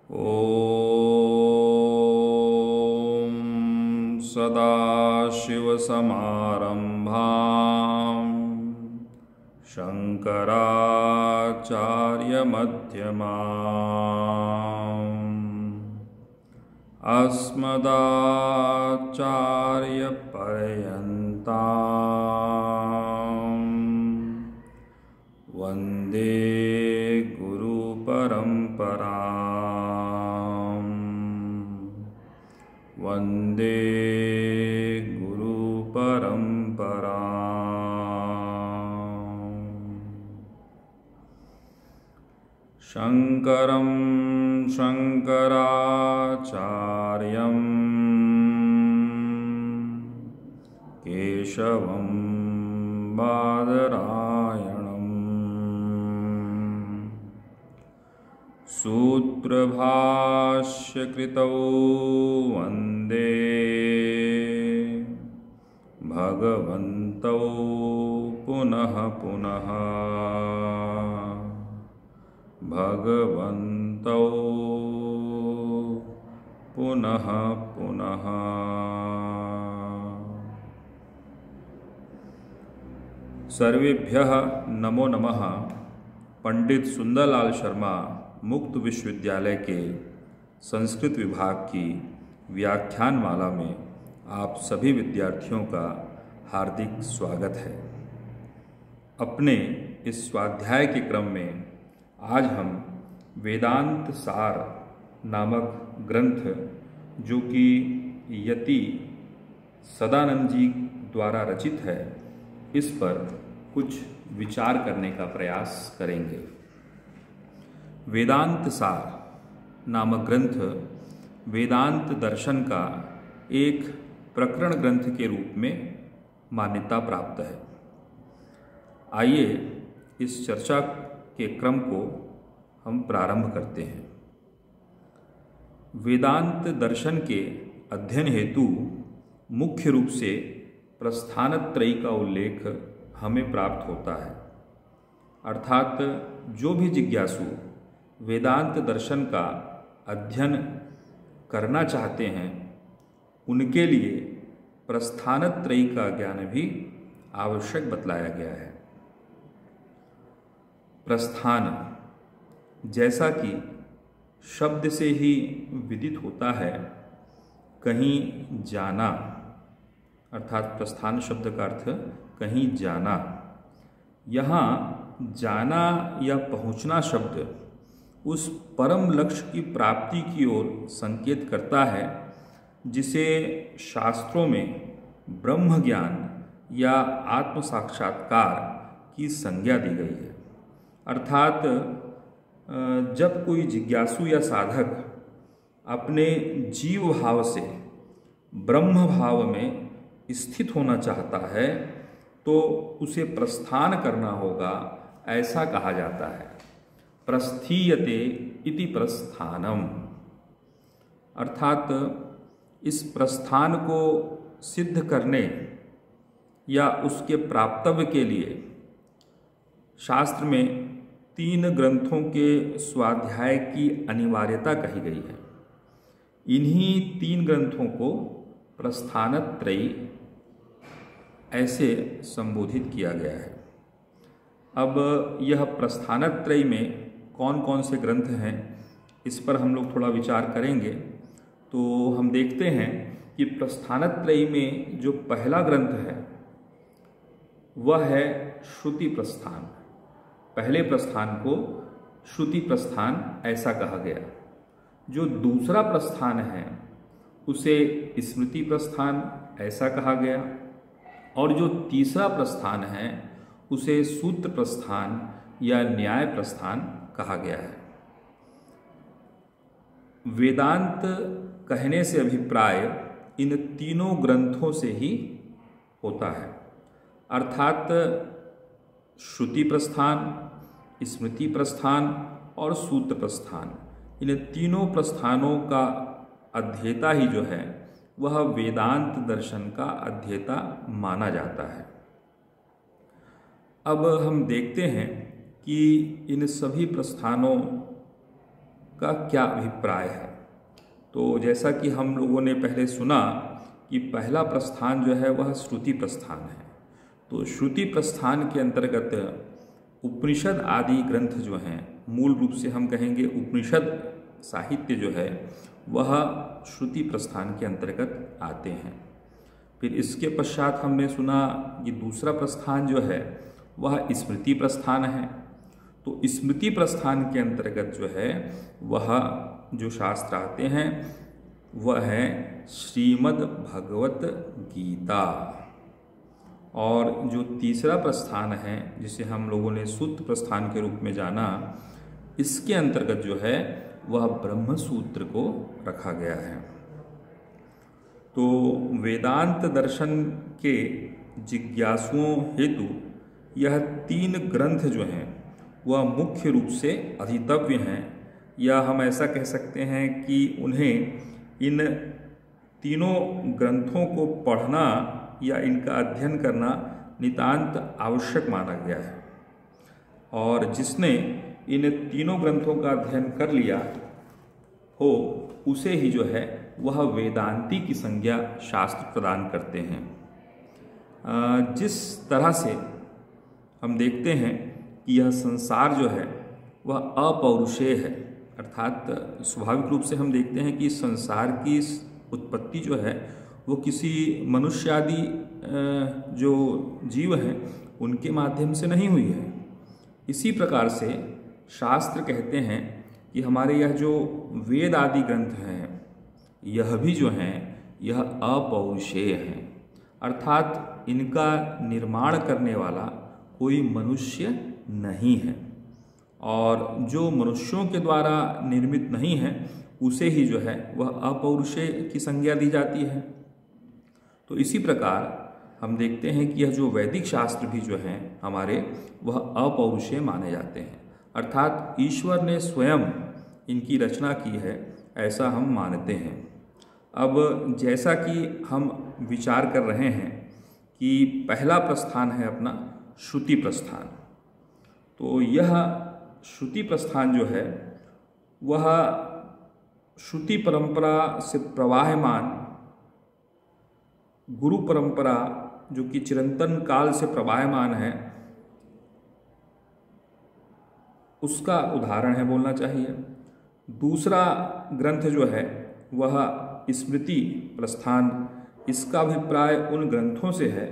ॐ सदाशिवसमारम्भां शङ्कराचार्यमध्यमाम् अस्मदाचार्यपर्यन्तां वन्दे गुरुपरम्पराम् वन्दे गुरुपरम्पराम्। शङ्करं शङ्कराचार्यं केशवं बादरायणं सूत्रभाष्यकृतौ वन्दे भगवन्तौ पुनः पुनः भगवन्तौ पुनः पुनः। सर्वेभ्यः नमो नमः। पंडित सुंदरलाल शर्मा मुक्त विश्वविद्यालय के संस्कृत विभाग की व्याख्यानमाला में आप सभी विद्यार्थियों का हार्दिक स्वागत है। अपने इस स्वाध्याय के क्रम में आज हम वेदांत सार नामक ग्रंथ, जो कि यति सदानंद जी द्वारा रचित है, इस पर कुछ विचार करने का प्रयास करेंगे। वेदांत सार नामक ग्रंथ वेदांत दर्शन का एक प्रकरण ग्रंथ के रूप में मान्यता प्राप्त है। आइए इस चर्चा के क्रम को हम प्रारंभ करते हैं। वेदांत दर्शन के अध्ययन हेतु मुख्य रूप से प्रस्थानत्रयी का उल्लेख हमें प्राप्त होता है, अर्थात जो भी जिज्ञासु वेदांत दर्शन का अध्ययन करना चाहते हैं उनके लिए प्रस्थानत्रयी का ज्ञान भी आवश्यक बतलाया गया है। प्रस्थान, जैसा कि शब्द से ही विदित होता है, कहीं जाना, अर्थात प्रस्थान शब्द का अर्थ कहीं जाना। यहाँ जाना या पहुँचना शब्द उस परम लक्ष्य की प्राप्ति की ओर संकेत करता है जिसे शास्त्रों में ब्रह्म ज्ञान या आत्म साक्षात्कार की संज्ञा दी गई है। अर्थात जब कोई जिज्ञासु या साधक अपने जीव भाव से ब्रह्म भाव में स्थित होना चाहता है तो उसे प्रस्थान करना होगा, ऐसा कहा जाता है। प्रस्थीयते इति प्रस्थानम, अर्थात इस प्रस्थान को सिद्ध करने या उसके प्राप्तव्य के लिए शास्त्र में 3 ग्रंथों के स्वाध्याय की अनिवार्यता कही गई है। इन्हीं 3 ग्रंथों को प्रस्थानत्रयी ऐसे संबोधित किया गया है। अब यह प्रस्थानत्रयी में कौन कौन से ग्रंथ हैं, इस पर हम लोग थोड़ा विचार करेंगे। तो हम देखते हैं कि प्रस्थानत्रयी में जो पहला ग्रंथ है वह है श्रुति प्रस्थान। पहले प्रस्थान को श्रुति प्रस्थान ऐसा कहा गया। जो दूसरा प्रस्थान है उसे स्मृति प्रस्थान ऐसा कहा गया, और जो तीसरा प्रस्थान है उसे सूत्र प्रस्थान या न्याय प्रस्थान कहा गया है। वेदांत कहने से अभिप्राय इन तीनों ग्रंथों से ही होता है, अर्थात श्रुति प्रस्थान, स्मृति प्रस्थान और सूत्र प्रस्थान। इन तीनों प्रस्थानों का अध्येता ही जो है वह वेदांत दर्शन का अध्येता माना जाता है। अब हम देखते हैं कि इन सभी प्रस्थानों का क्या अभिप्राय है। तो जैसा कि हम लोगों ने पहले सुना कि पहला प्रस्थान जो है वह श्रुति प्रस्थान है। तो श्रुति प्रस्थान के अंतर्गत उपनिषद आदि ग्रंथ जो हैं, मूल रूप से हम कहेंगे उपनिषद साहित्य जो है वह श्रुति प्रस्थान के अंतर्गत आते हैं। फिर इसके पश्चात हमने सुना कि दूसरा प्रस्थान जो है वह स्मृति प्रस्थान है। तो स्मृति प्रस्थान के अंतर्गत जो है वह जो शास्त्र आते हैं वह है श्रीमद् भगवत गीता। और जो तीसरा प्रस्थान है जिसे हम लोगों ने सूत्र प्रस्थान के रूप में जाना, इसके अंतर्गत जो है वह ब्रह्म सूत्र को रखा गया है। तो वेदांत दर्शन के जिज्ञासुओं हेतु यह 3 ग्रंथ जो हैं वह मुख्य रूप से अधीतव्य हैं, या हम ऐसा कह सकते हैं कि उन्हें इन तीनों ग्रंथों को पढ़ना या इनका अध्ययन करना नितांत आवश्यक माना गया है। और जिसने इन तीनों ग्रंथों का अध्ययन कर लिया हो उसे ही जो है वह वेदांती की संज्ञा शास्त्र प्रदान करते हैं। जिस तरह से हम देखते हैं कि यह संसार जो है वह अपौरुषेय है, अर्थात स्वाभाविक रूप से हम देखते हैं कि संसार की उत्पत्ति जो है वो किसी मनुष्य आदि जो जीव हैं उनके माध्यम से नहीं हुई है। इसी प्रकार से शास्त्र कहते हैं कि हमारे यह जो वेद आदि ग्रंथ हैं यह भी जो हैं यह अपौरुषेय हैं, अर्थात इनका निर्माण करने वाला कोई मनुष्य नहीं है, और जो मनुष्यों के द्वारा निर्मित नहीं है उसे ही जो है वह अपौरुषेय की संज्ञा दी जाती है। तो इसी प्रकार हम देखते हैं कि यह जो वैदिक शास्त्र भी जो हैं हमारे वह अपौरुषेय माने जाते हैं, अर्थात ईश्वर ने स्वयं इनकी रचना की है ऐसा हम मानते हैं। अब जैसा कि हम विचार कर रहे हैं कि पहला प्रस्थान है अपना श्रुति प्रस्थान, तो यह श्रुति प्रस्थान जो है वह श्रुति परंपरा से प्रवाहमान गुरु परंपरा जो कि चिरंतन काल से प्रवाहमान है उसका उदाहरण है बोलना चाहिए। दूसरा ग्रंथ जो है वह स्मृति प्रस्थान, इसका अभिप्राय उन ग्रंथों से है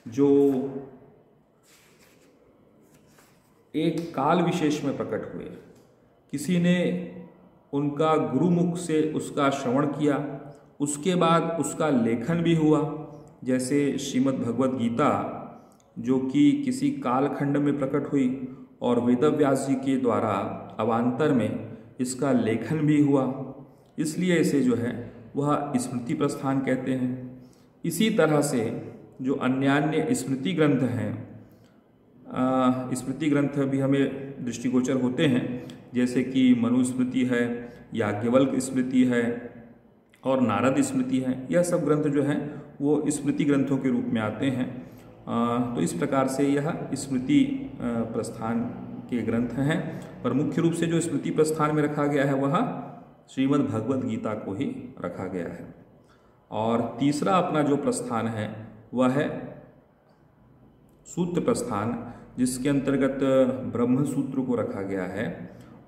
जो एक काल विशेष में प्रकट हुए, किसी ने उनका गुरुमुख से उसका श्रवण किया, उसके बाद उसका लेखन भी हुआ, जैसे श्रीमद् भगवत गीता जो कि किसी कालखंड में प्रकट हुई और वेदव्यास जी के द्वारा अवान्तर में इसका लेखन भी हुआ, इसलिए इसे जो है वह स्मृति प्रस्थान कहते हैं। इसी तरह से जो अन्यान्य स्मृति ग्रंथ हैं, स्मृति ग्रंथ भी हमें दृष्टिगोचर होते हैं, जैसे कि मनुस्मृति है, याज्ञवल्क्य स्मृति है और नारद स्मृति है। यह सब ग्रंथ जो हैं वो स्मृति ग्रंथों के रूप में आते हैं। तो इस प्रकार से यह स्मृति प्रस्थान के ग्रंथ हैं, पर मुख्य रूप से जो स्मृति प्रस्थान में रखा गया है वह श्रीमद् भगवत गीता को ही रखा गया है। और तीसरा अपना जो प्रस्थान है वह है सूत्र प्रस्थान, जिसके अंतर्गत ब्रह्म सूत्र को रखा गया है।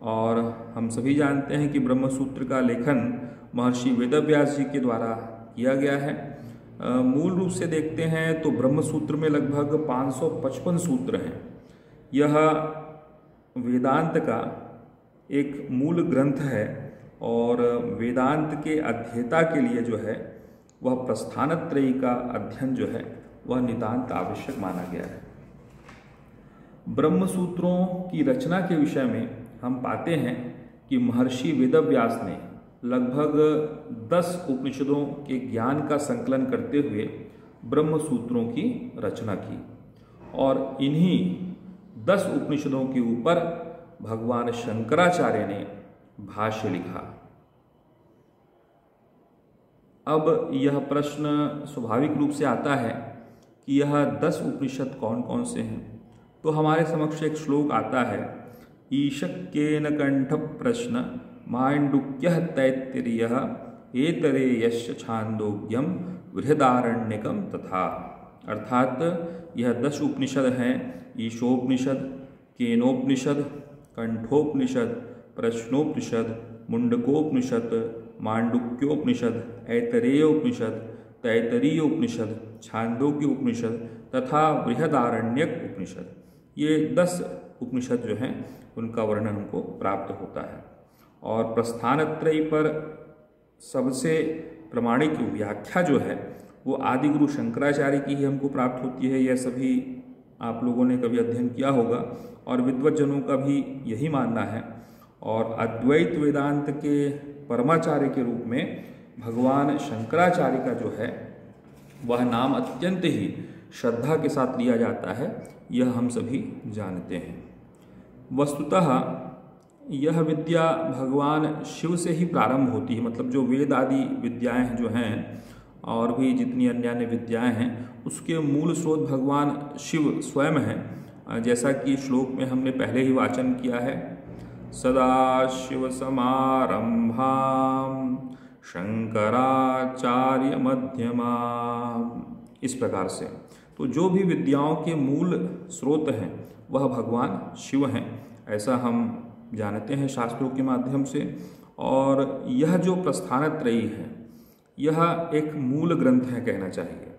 और हम सभी जानते हैं कि ब्रह्म सूत्र का लेखन महर्षि वेदव्यास जी के द्वारा किया गया है। मूल रूप से देखते हैं तो ब्रह्म सूत्र में लगभग 555 सूत्र हैं। यह वेदांत का एक मूल ग्रंथ है और वेदांत के अध्येता के लिए जो है वह प्रस्थानत्रयी का अध्ययन जो है वह नितांत आवश्यक माना गया है। ब्रह्म सूत्रों की रचना के विषय में हम पाते हैं कि महर्षि वेदव्यास ने लगभग 10 उपनिषदों के ज्ञान का संकलन करते हुए ब्रह्म सूत्रों की रचना की, और इन्हीं 10 उपनिषदों के ऊपर भगवान शंकराचार्य ने भाष्य लिखा। अब यह प्रश्न स्वाभाविक रूप से आता है कि यह 10 उपनिषद कौन कौन से हैं। तो हमारे समक्ष एक श्लोक आता है ईशक्येन कंठ प्रश्न मांडुक्यः तैत्तिरीयः एतरेयश्च छांदोग्यम बृहदारण्यकम तथा। अर्थात यह 10 उपनिषद हैं, ईशोपनिषद, केनोपनिषद, कंठोपनिषद, प्रश्नोपनिषद, मुंडकोपनिषद, मांडुक्योपनिषद, ऐतरेयोपनिषद, तैतरीयोपनिषद, छांदोग्य उपनिषद तथा बृहदारण्यक उपनिषद। ये 10 उपनिषद जो हैं उनका वर्णन हमको प्राप्त होता है। और प्रस्थानत्रयी पर सबसे प्रमाणिक व्याख्या जो है वो आदि गुरु शंकराचार्य की ही हमको प्राप्त होती है। यह सभी आप लोगों ने कभी अध्ययन किया होगा और विद्वज्जनों का भी यही मानना है। और अद्वैत वेदांत के परमाचार्य के रूप में भगवान शंकराचार्य का जो है वह नाम अत्यंत ही श्रद्धा के साथ लिया जाता है, यह हम सभी जानते हैं। वस्तुतः यह विद्या भगवान शिव से ही प्रारंभ होती है, मतलब जो वेद आदि विद्याएं जो हैं और भी जितनी अन्य अन्य विद्याएं हैं उसके मूल स्रोत भगवान शिव स्वयं हैं। जैसा कि श्लोक में हमने पहले ही वाचन किया है, सदा शिव समारंभाम शंकराचार्य मध्यमा, इस प्रकार से। तो जो भी विद्याओं के मूल स्रोत हैं वह भगवान शिव हैं, ऐसा हम जानते हैं शास्त्रों के माध्यम से। और यह जो प्रस्थानत्रयी है यह एक मूल ग्रंथ है कहना चाहिए।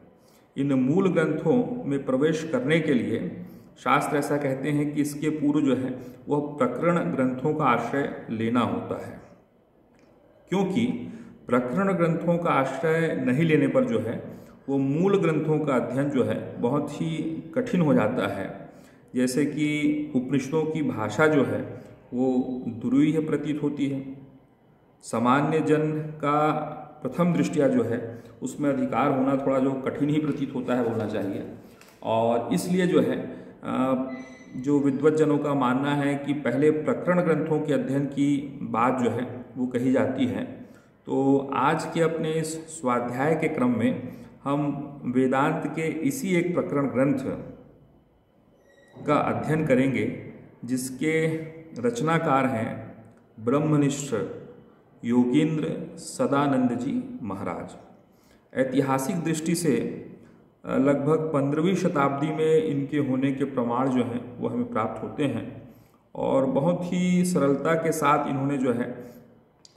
इन मूल ग्रंथों में प्रवेश करने के लिए शास्त्र ऐसा कहते हैं कि इसके पूर्व जो है वह प्रकरण ग्रंथों का आश्रय लेना होता है, क्योंकि प्रकरण ग्रंथों का आश्रय नहीं लेने पर जो है वो मूल ग्रंथों का अध्ययन जो है बहुत ही कठिन हो जाता है। जैसे कि उपनिषदों की भाषा जो है वो दुरूह प्रतीत होती है। सामान्य जन का प्रथम दृष्टिया जो है उसमें अधिकार होना थोड़ा जो कठिन ही प्रतीत होता है बोलना चाहिए। और इसलिए जो है जो विद्वज्जनों का मानना है कि पहले प्रकरण ग्रंथों के अध्ययन की बात जो है वो कही जाती है। तो आज के अपने इस स्वाध्याय के क्रम में हम वेदांत के इसी एक प्रकरण ग्रंथ का अध्ययन करेंगे जिसके रचनाकार हैं ब्रह्मनिष्ठ योगींद्र सदानंद जी महाराज। ऐतिहासिक दृष्टि से लगभग 15वीं शताब्दी में इनके होने के प्रमाण जो हैं वो हमें प्राप्त होते हैं। और बहुत ही सरलता के साथ इन्होंने जो है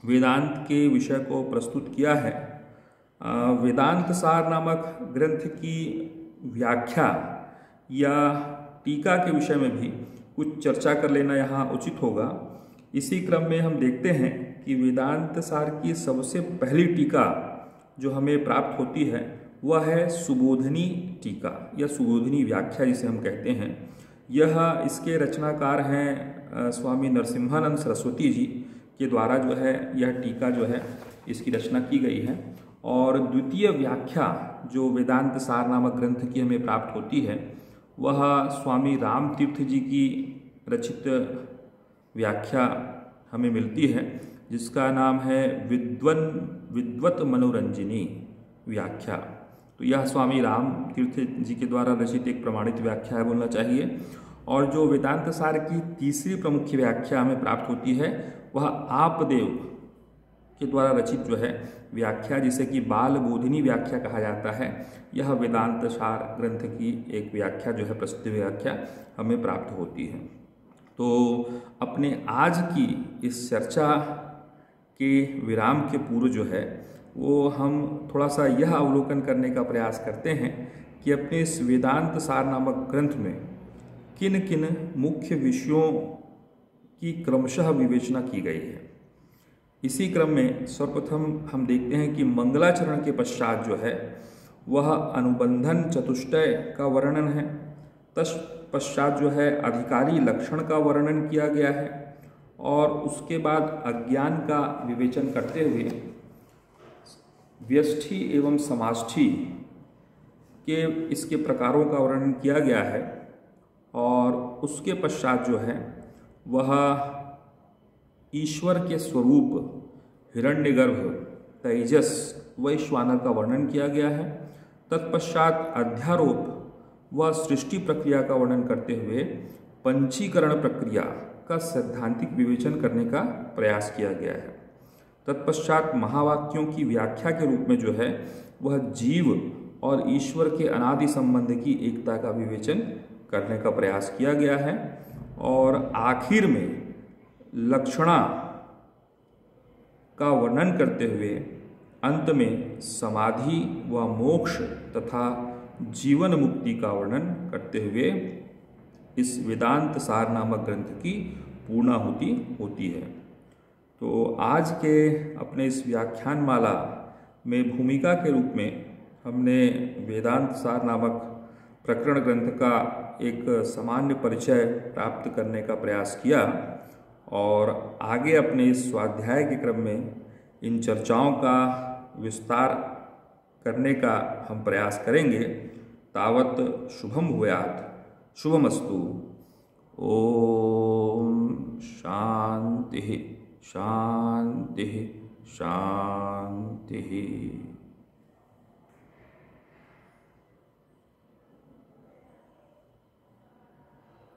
वेदांत के विषय को प्रस्तुत किया है। वेदांत सार नामक ग्रंथ की व्याख्या या टीका के विषय में भी कुछ चर्चा कर लेना यहाँ उचित होगा। इसी क्रम में हम देखते हैं कि वेदांत सार की सबसे पहली टीका जो हमें प्राप्त होती है वह है सुबोधनी टीका या सुबोधनी व्याख्या जिसे हम कहते हैं। यह इसके रचनाकार हैं स्वामी नरसिम्हानंद सरस्वती जी के द्वारा जो है यह टीका जो है इसकी रचना की गई है। और द्वितीय व्याख्या जो वेदांत सार नामक ग्रंथ की हमें प्राप्त होती है वह स्वामी राम तीर्थ जी की रचित व्याख्या हमें मिलती है, जिसका नाम है विद्वत मनोरंजनी व्याख्या। तो यह स्वामी राम तीर्थ जी के द्वारा रचित एक प्रमाणित व्याख्या है बोलना चाहिए। और जो वेदांत सार की तीसरी प्रमुख व्याख्या हमें प्राप्त होती है वह आपदेव के द्वारा रचित जो है व्याख्या, जिसे कि बाल बोधिनी व्याख्या कहा जाता है, यह वेदांत सार ग्रंथ की एक व्याख्या जो है प्रसिद्ध व्याख्या हमें प्राप्त होती है। तो अपने आज की इस चर्चा के विराम के पूर्व जो है वो हम थोड़ा सा यह अवलोकन करने का प्रयास करते हैं कि अपने इस वेदांत सार नामक ग्रंथ में किन किन मुख्य विषयों की क्रमशः विवेचना की गई है। इसी क्रम में सर्वप्रथम हम देखते हैं कि मंगलाचरण के पश्चात जो है वह अनुबंधन चतुष्टय का वर्णन है। तत्पश्चात जो है अधिकारी लक्षण का वर्णन किया गया है और उसके बाद अज्ञान का विवेचन करते हुए व्यष्टि एवं समाष्टि के इसके प्रकारों का वर्णन किया गया है। और उसके पश्चात जो है वह ईश्वर के स्वरूप हिरण्यगर्भ, तेजस, वैश्वानर का वर्णन किया गया है। तत्पश्चात अध्यारोप व सृष्टि प्रक्रिया का वर्णन करते हुए पंचीकरण प्रक्रिया का सैद्धांतिक विवेचन करने का प्रयास किया गया है। तत्पश्चात महावाक्यों की व्याख्या के रूप में जो है वह जीव और ईश्वर के अनादि संबंध की एकता का विवेचन करने का प्रयास किया गया है। और आखिर में लक्षणा का वर्णन करते हुए अंत में समाधि व मोक्ष तथा जीवन मुक्ति का वर्णन करते हुए इस वेदांत सार नामक ग्रंथ की पूर्णाहुति होती है। तो आज के अपने इस व्याख्यान माला में भूमिका के रूप में हमने वेदांत सार नामक प्रकरण ग्रंथ का एक सामान्य परिचय प्राप्त करने का प्रयास किया और आगे अपने इस स्वाध्याय के क्रम में इन चर्चाओं का विस्तार करने का हम प्रयास करेंगे। तावत शुभम भूयात्, शुभमस्तु। ओम शांति शांति शांति।